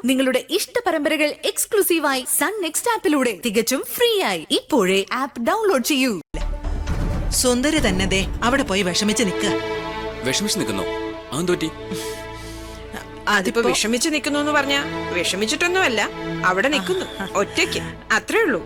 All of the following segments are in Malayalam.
നിങ്ങളുടെ ഇഷ്ട പരമ്പരകൾ എക്സ്ക്ലൂസീവായി സൺ നെക്സ്റ്റ് ആപ്പിലൂടെ തികച്ചും ഫ്രീ ആയി ഇപ്പോഴേ ആപ്പ് ഡൗൺലോഡ് ചെയ്യൂ. സുന്ദരി തന്നെ ദേ അവിടെ പോയി വിഷമിച്ച് നിൽക്കുക. വിഷമിച്ച് നിൽക്കുന്നോ? അതെന്തോറ്റി? അതിപ്പോ വിഷമിച്ച് നിൽക്കുന്നു എന്ന് പറഞ്ഞാ വിഷമിച്ചിട്ടൊന്നുമല്ല, അവിടെ നിൽക്കുന്നു ഒറ്റയ്ക്ക്, അത്രേ ഉള്ളൂ.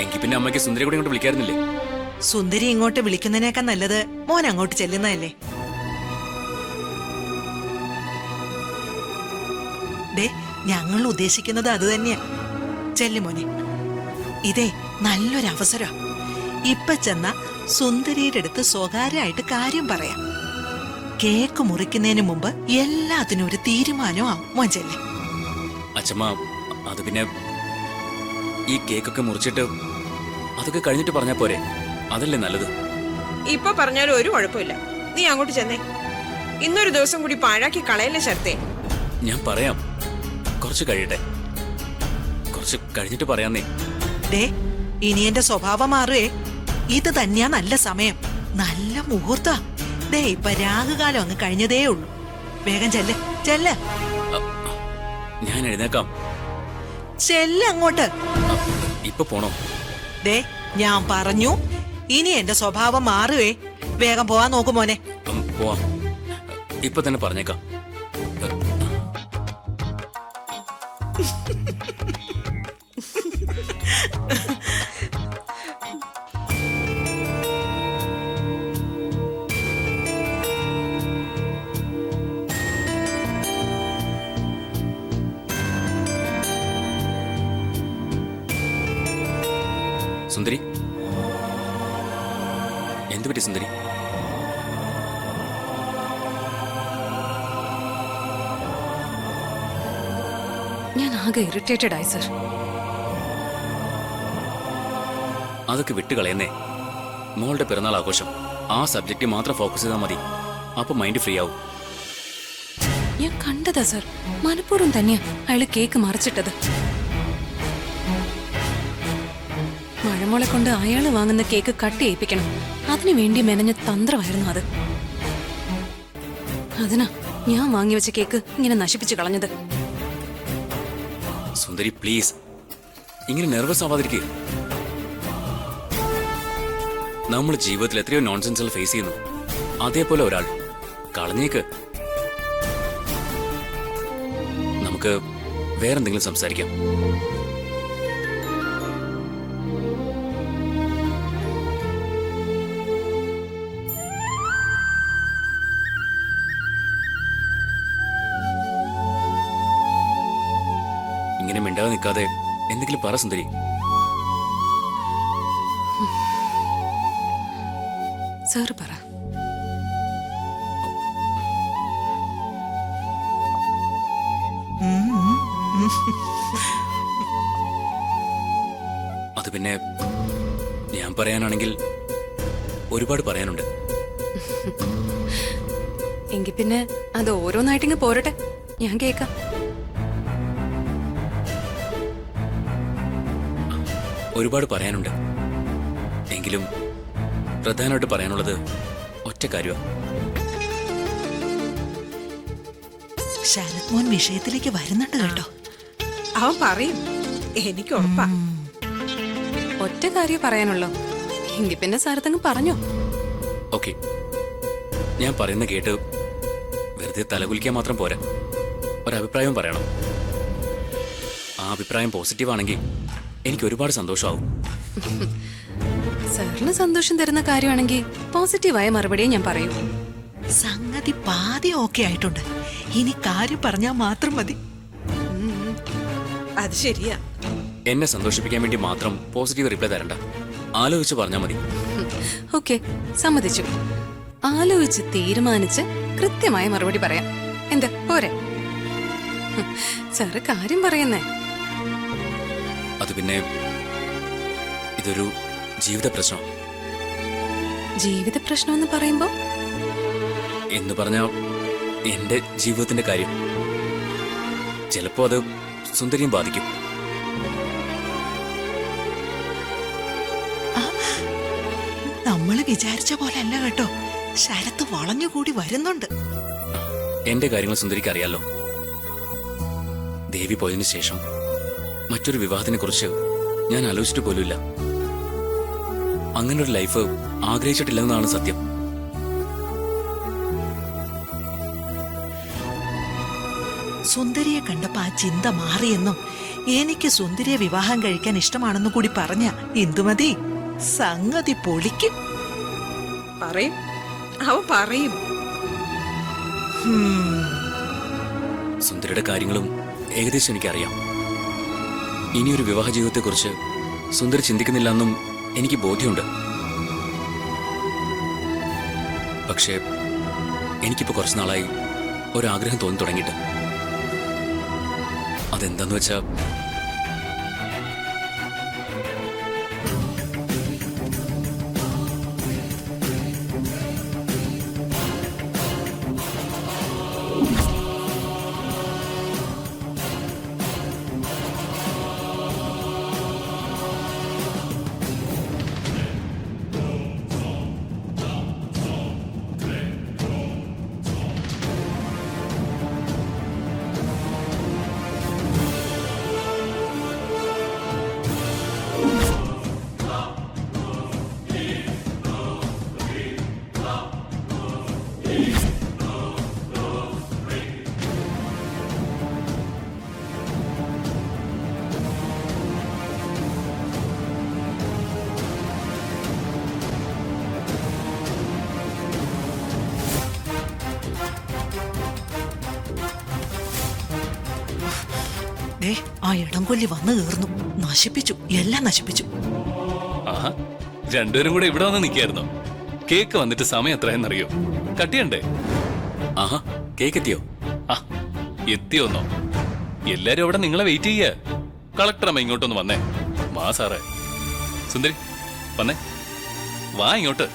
എങ്കിൽ പിന്നെ അമ്മയ്ക്ക് സുന്ദരി കൂടെ ഇങ്ങോട്ട് വിളിക്കാറുന്നില്ലേ? സുന്ദരി ഇങ്ങോട്ട് വിളിക്കുന്നതിനേക്കാൾ നല്ലത് മോൻ അങ്ങോട്ട് ചെല്ലുന്നതല്ലേ. ദേ ഞങ്ങൾ ഉദ്ദേശിക്കുന്നത് അത് തന്നെയാ. ചെല്ലു മോനെ, ഇതേ നല്ലൊരു അവസരം. ഇപ്പൊ ചെന്ന സുന്ദരിയുടെ അടുത്ത് സ്വകാര്യമായിട്ട് കാര്യം പറയാം. കേക്ക് മുറിക്കുന്നതിന് മുമ്പ് എല്ലാത്തിനും ഒരു തീരുമാനമാവും. മോൻ ചെല്ലേ. അച്ഛമ്മ, അത് പിന്നെ ഈ കേക്കൊക്കെ മുറിച്ചിട്ട് അതൊക്കെ കഴിഞ്ഞിട്ട് പറഞ്ഞാ പോരെ? അതല്ലേ നല്ലത്. ഇപ്പൊ പറഞ്ഞാലും ഒരു കുഴപ്പമില്ല, നീ അങ്ങോട്ട് ചെന്നേ. ഇന്നൊരു ദിവസം കൂടി പാഴാക്കി കളയല്ലേ ശരത്തേ. ഞാൻ പറയാം, കുറച്ച് കഴിയട്ടെ, കുറച്ച് കഴിഞ്ഞിട്ട് പറയാന്നേ. ദേ ഇനി എന്റെ സ്വഭാവം മാറുവേ. ഇത് തന്നെയാ നല്ല സമയം, നല്ല മുഹൂർത്ത. ദേ ഇപ്പൊ രാഹുകാലം അങ്ങ് കഴിഞ്ഞതേ ഉള്ളൂ. വേഗം ചെല്ല് ചെല്ല്. ഞാൻ എഴുന്നേക്കാം. ചെല്ല് അങ്ങോട്ട്. ഇപ്പൊ പോണോ? ദേ ഞാൻ പറഞ്ഞു, ഇനി എന്റെ സ്വഭാവം മാറുവേ. വേഗം പോവാൻ നോക്കും മോനെ. പോവാം, ഇപ്പൊ തന്നെ പറഞ്ഞേക്കാം. സുന്ദരി, എന്തു പറ്റി സുന്ദരി? ഞാൻ ആകെ ഇറിറ്റേറ്റഡ് ആയി സർ. അതൊക്കെ വിട്ടുകളയുന്നേ. മോളുടെ പിറന്നാൾ ആഘോഷം, ആ സബ്ജക്റ്റ് മാത്രം ഫോക്കസ് ചെയ്താൽ മതി. അപ്പൊ മൈൻഡ് ഫ്രീ ആവും. ഞാൻ കണ്ടതാ സർ, മനഃപൂർവ്വം തന്നെയാ അയാള് കേക്ക് മറിച്ചിട്ടത്. മഴമോളെ കൊണ്ട് അയാള് വാങ്ങുന്ന കേക്ക് കട്ട് ചെയ്യിപ്പിക്കണം, അതിനു വേണ്ടി മെനഞ്ഞ തന്ത്രമായിരുന്നു അത്. അതിനാ ഞാൻ വാങ്ങി വെച്ച കേക്ക് ഇങ്ങനെ നശിപ്പിച്ചു കളഞ്ഞത്. സുന്ദരി പ്ലീസ്, ഇങ്ങനെ നെർവസ് ആവാതിരിക്കുക. നമ്മൾ ജീവിതത്തിൽ എത്രയോ നോൺസെൻസുകൾ ഫേസ് ചെയ്യുന്നു. അതേപോലെ ഒരാൾ കളഞ്ഞേക്ക്. നമുക്ക് വേറെന്തെങ്കിലും സംസാരിക്കാം. ഇങ്ങനെ മിണ്ടാതെ നിൽക്കാതെ എന്തെങ്കിലും പറ സുന്ദരി. സാറ് പറ. അത് പിന്നെ ഞാൻ പറയാനാണെങ്കിൽ ഒരുപാട് പറയാനുണ്ട്. എങ്കിൽ പിന്നെ അത് ഓരോന്നായിട്ടിങ്ങ് പോരട്ടെ, ഞാൻ കേക്കാം. ഒരുപാട് പറയാനുണ്ട്, എങ്കിലും പ്രധാനമായിട്ട് പറയാനുള്ളത് ഒറ്റ കാര്യമാണ്. ശരത് മോൻ വിഷയത്തിലേക്ക് വരുന്നുണ്ട് കേട്ടോ. അവൻ പറയും, എനിക്ക് ഉറപ്പാ. ഒറ്റ കാര്യം പറയാനുള്ളോ? എങ്കിൽ പിന്നെ സാരത്തങ്ങ് പറഞ്ഞോ. ഓക്കെ, ഞാൻ പറയുന്ന കേട്ട് വെറുതെ തലകുലിക്കാൻ മാത്രം പോരാ, ഒരഭിപ്രായവും പറയണം. ആ അഭിപ്രായം പോസിറ്റീവ് ആണെങ്കിൽ എനിക്ക് ഒരുപാട് സന്തോഷമാവും. സാറിന് സന്തോഷം തരുന്ന കാര്യമാണെങ്കിൽ പോസിറ്റീവായ മറുപടിയെ ഞാൻ പറയൂ. സംഗതി പാതി ഓക്കെ ആയിട്ടുണ്ട്, ഇനി കാര്യം പറഞ്ഞാൽ മാത്രം മതി. അത് ശരിയാ. എന്നെ സന്തോഷിപ്പിക്കാൻ വേണ്ടി മാത്രം പോസിറ്റീവ് റിപ്ലൈ തരണ്ട, ആലോചിച്ച് പറഞ്ഞാൽ മതി. ഓക്കെ, സമ്മതിച്ചു. ആലോചിച്ച് തീരുമാനിച്ച് കൃത്യമായ മറുപടി പറയാം. എന്താ പോരെ? സാറ് കാര്യം പറയുന്നേ. അത് പിന്നെ ഇതൊരു ജീവിത പ്രശ്നം. ജീവിത പ്രശ്നം എന്ന് പറയുമ്പോ എന്ന് പറഞ്ഞ എന്റെ ജീവിതത്തിന്റെ കാര്യം. ചിലപ്പോ അത് സുന്ദരിയും ബാധിക്കും. നമ്മള് വിചാരിച്ച പോലെ അല്ല കേട്ടോ, ശരത്ത് വളഞ്ഞുകൂടി വരുന്നുണ്ട്. എന്റെ കാര്യങ്ങൾ സുന്ദരിക്ക് അറിയാലോ. ദേവി പോയതിനു ശേഷം മറ്റൊരു വിവാഹത്തിനെ കുറിച്ച് ഞാൻ ആലോചിച്ചിട്ട് പോലുമില്ല. അങ്ങനൊരു ലൈഫ് ആഗ്രഹിച്ചിട്ടില്ലെന്നാണ് സത്യം. സുന്ദരിയെ കണ്ടപ്പോ ആ ചിന്ത മാറിയെന്നും എനിക്ക് സുന്ദരിയെ വിവാഹം കഴിക്കാൻ ഇഷ്ടമാണെന്നും കൂടി പറഞ്ഞ ഇന്ദുമതി സംഗതി പൊളിക്കും. പറയും, അവൻ പറയും. സുന്ദരിയുടെ കാര്യങ്ങളും ഏകദേശം എനിക്കറിയാം. ഇനിയൊരു വിവാഹ ജീവിതത്തെക്കുറിച്ച് സുന്ദരി ചിന്തിക്കുന്നില്ല എന്നും എനിക്ക് ബോധ്യമുണ്ട്. പക്ഷേ എനിക്കിപ്പോ കുറച്ചു നാളായി ഒരാഗ്രഹം തോന്നി തുടങ്ങിയിട്ട്. അതെന്താന്ന് വെച്ചാ ആ ഇടംകൊല്ലി വന്നു കയറുന്നു. നശിപ്പിച്ചു, എല്ലാം നശിപ്പിച്ചു. ആഹാ, രണ്ടുപേരും കൂടെ ഇവിടെ വന്ന് നിൽക്കായിരുന്നോ? കേക്ക് വന്നിട്ട് സമയം എത്രയെന്നറിയോ? കട്ടിയണ്ടേ? ആഹാ, കേക്ക് എത്തിയോ? ആ, എത്തിയോന്നോ? എല്ലാരും അവിടെ നിങ്ങളെ വെയിറ്റ് ചെയ്യ. കളക്ടറമ്മ ഇങ്ങോട്ടൊന്ന് വന്നേ. വാ സാറേ. സുന്ദരി വന്നേ, വാ ഇങ്ങോട്ട്.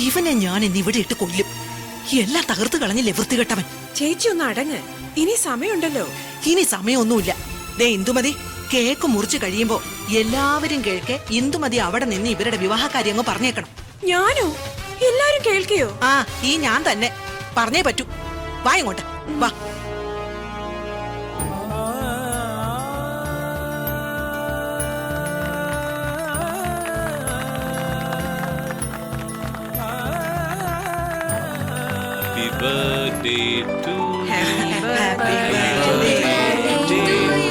ഇവനെ ഞാൻ ഇന്ന് ഇവിടെ ഇട്ട് കൊല്ലും. എല്ലാം തകർത്ത് കളഞ്ഞില്ലേ വൃത്തികെട്ടവൻ. ചേച്ചി ഒന്ന് അടങ്ങ്, ഇനി സമയമുണ്ടല്ലോ. ഇനി സമയമൊന്നുമില്ല. ദേ ഇന്ദുമതി, കേക്ക് മുറിച്ച് കഴിയുമ്പോ എല്ലാവരും കേൾക്കെ ഇന്ദുമതി അവിടെ നിന്ന് ഇവരുടെ വിവാഹകാര്യം അങ്ങ് പറഞ്ഞേക്കണം. ഞാനോ? എല്ലാരും കേൾക്കയോ? ആ, ഈ ഞാൻ തന്നെ പറഞ്ഞേ പറ്റൂ. വാ ഇങ്ങോട്ട് വാ. Happy birthday to you.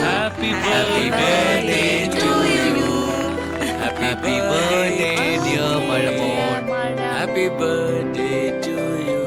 Happy Happy birthday to you. Happy birthday, dear Malamon. Happy birthday to you.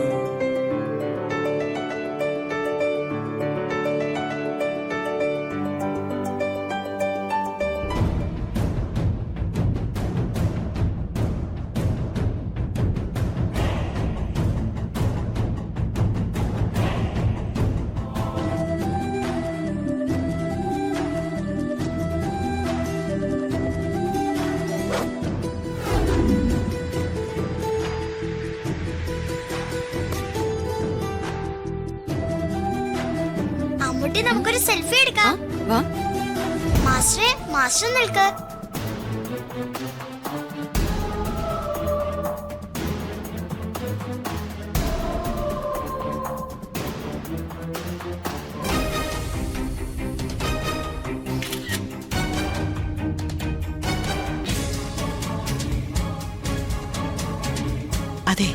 Ammutty, നമുക്കൊരു സെൽഫി എടുക്കാം. വാ. മാസ്റ്ററെ, മാസ്റ്റർ നിൽക്ക്. അതെ,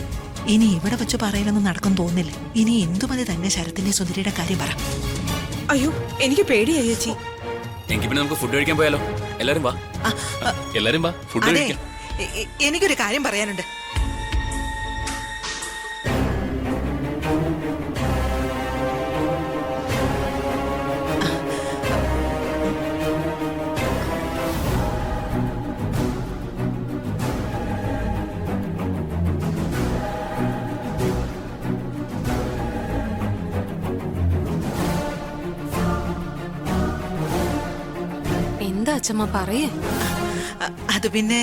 ഇനി ഇവിടെ വെച്ച് പറയലൊന്നും നടക്കും തോന്നില്ല. ഇനി ഇന്ദുമതി തന്നെ ശരത്തിന്റെ സുന്ദരിയുടെ കാര്യം പറ. അയ്യോ, എനിക്ക് പേടിയാ ചേച്ചി. എങ്കിൽ പിന്നെ നമുക്ക് ഫുഡ് കഴിക്കാൻ പോയാലോ? എല്ലാരും വാ. എല്ലാരും വാ, ഫുഡ് അതെ, കഴിക്കാം. എനിക്കൊരു കാര്യം പറയാനുണ്ട്. എന്താ അച്ഛമ്മ പറയേ? അത് പിന്നെ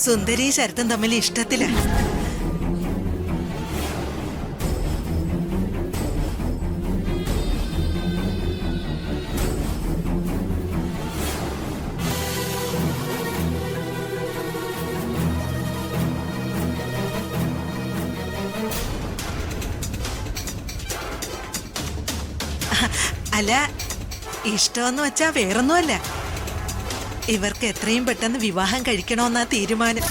സുന്ദരി ശരത്തും തമ്മിൽ ഇഷ്ടത്തില. അല്ല, ഇഷ്ടമെന്ന് വെച്ചാ വേറൊന്നുമല്ല. ഇവർക്ക് എത്രയും പെട്ടെന്ന് വിവാഹം കഴിക്കണമെന്നാ തീരുമാനം.